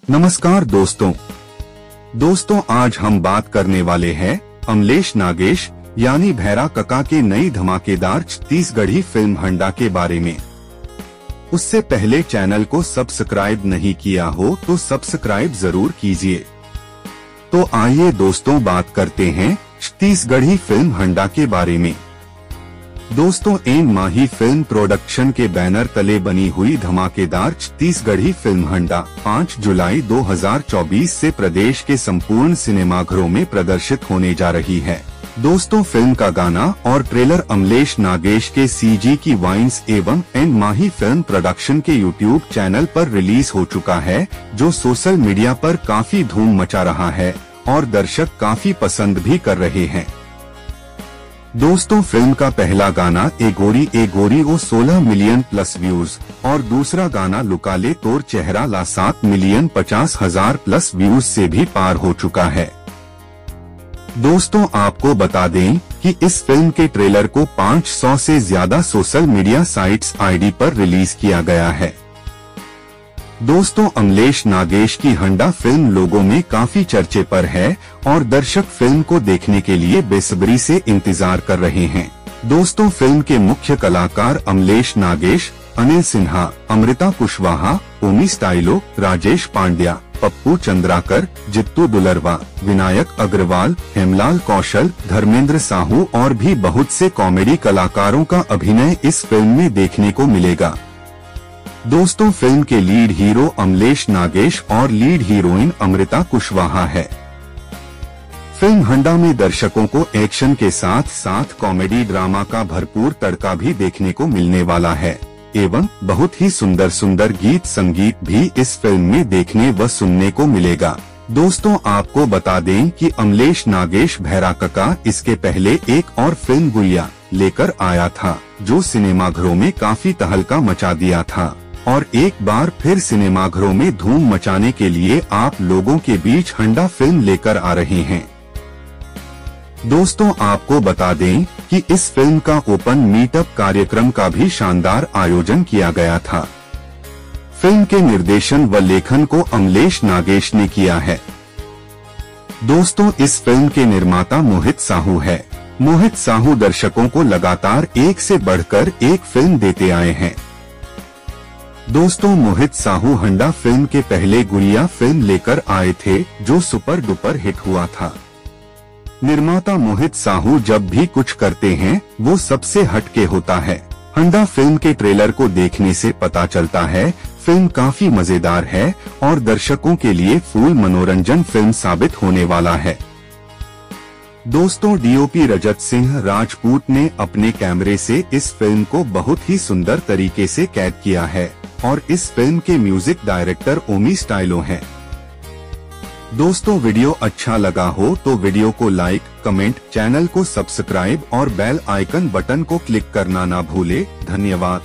नमस्कार दोस्तों आज हम बात करने वाले हैं अमलेश नागेश यानी भैरा कका के नई धमाकेदार छत्तीसगढ़ी फिल्म हंडा के बारे में। उससे पहले चैनल को सब्सक्राइब नहीं किया हो तो सब्सक्राइब जरूर कीजिए। तो आइए दोस्तों बात करते हैं छत्तीसगढ़ी फिल्म हंडा के बारे में। दोस्तों एन माही फिल्म प्रोडक्शन के बैनर तले बनी हुई धमाकेदार छत्तीसगढ़ी फिल्म हंडा 5 जुलाई 2024 से प्रदेश के संपूर्ण सिनेमाघरों में प्रदर्शित होने जा रही है। दोस्तों फिल्म का गाना और ट्रेलर अमलेश नागेश के सीजी की वाइन्स एवं एन माही फिल्म प्रोडक्शन के यूट्यूब चैनल पर रिलीज हो चुका है, जो सोशल मीडिया पर काफी धूम मचा रहा है और दर्शक काफी पसंद भी कर रहे हैं। दोस्तों फिल्म का पहला गाना ए गोरी ओ 16 मिलियन प्लस व्यूज और दूसरा गाना लुकाले तोर चेहरा ला 7 मिलियन 50,000 प्लस व्यूज से भी पार हो चुका है। दोस्तों आपको बता दें कि इस फिल्म के ट्रेलर को 500 से ज्यादा सोशल मीडिया साइट्स आईडी पर रिलीज किया गया है। दोस्तों अमलेश नागेश की हंडा फिल्म लोगों में काफी चर्चे पर है और दर्शक फिल्म को देखने के लिए बेसब्री से इंतजार कर रहे हैं। दोस्तों फिल्म के मुख्य कलाकार अमलेश नागेश, अनिल सिन्हा, अमृता कुशवाहा, ओमी स्टाइलो, राजेश पांड्या, पप्पू चंद्राकर, जित्तू दुलरवा, विनायक अग्रवाल, हेमलाल कौशल, धर्मेंद्र साहू और भी बहुत से कॉमेडी कलाकारों का अभिनय इस फिल्म में देखने को मिलेगा। दोस्तों फिल्म के लीड हीरो अमलेश नागेश और लीड हीरोइन अमृता कुशवाहा है। फिल्म हंडा में दर्शकों को एक्शन के साथ साथ कॉमेडी ड्रामा का भरपूर तड़का भी देखने को मिलने वाला है एवं बहुत ही सुंदर गीत संगीत भी इस फिल्म में देखने व सुनने को मिलेगा। दोस्तों आपको बता दें कि अमलेश नागेश भैरा कका इसके पहले एक और फिल्म गुड़िया लेकर आया था, जो सिनेमाघरों में काफी तहलका मचा दिया था और एक बार फिर सिनेमाघरों में धूम मचाने के लिए आप लोगों के बीच हंडा फिल्म लेकर आ रहे हैं। दोस्तों आपको बता दें कि इस फिल्म का ओपन मीटअप कार्यक्रम का भी शानदार आयोजन किया गया था। फिल्म के निर्देशन व लेखन को अमलेश नागेश ने किया है। दोस्तों इस फिल्म के निर्माता मोहित साहू है। मोहित साहू दर्शकों को लगातार एक से बढ़कर एक फिल्म देते आए हैं। दोस्तों मोहित साहू हंडा फिल्म के पहले गुड़िया फिल्म लेकर आए थे, जो सुपर डुपर हिट हुआ था। निर्माता मोहित साहू जब भी कुछ करते हैं वो सबसे हटके होता है। हंडा फिल्म के ट्रेलर को देखने से पता चलता है फिल्म काफी मजेदार है और दर्शकों के लिए फुल मनोरंजन फिल्म साबित होने वाला है। दोस्तों डीओपी रजत सिंह राजपूत ने अपने कैमरे से इस फिल्म को बहुत ही सुंदर तरीके से कैद किया है और इस फिल्म के म्यूजिक डायरेक्टर ओमी स्टाइलो हैं। दोस्तों वीडियो अच्छा लगा हो तो वीडियो को लाइक, कमेंट, चैनल को सब्सक्राइब और बेल आइकन बटन को क्लिक करना ना भूले। धन्यवाद।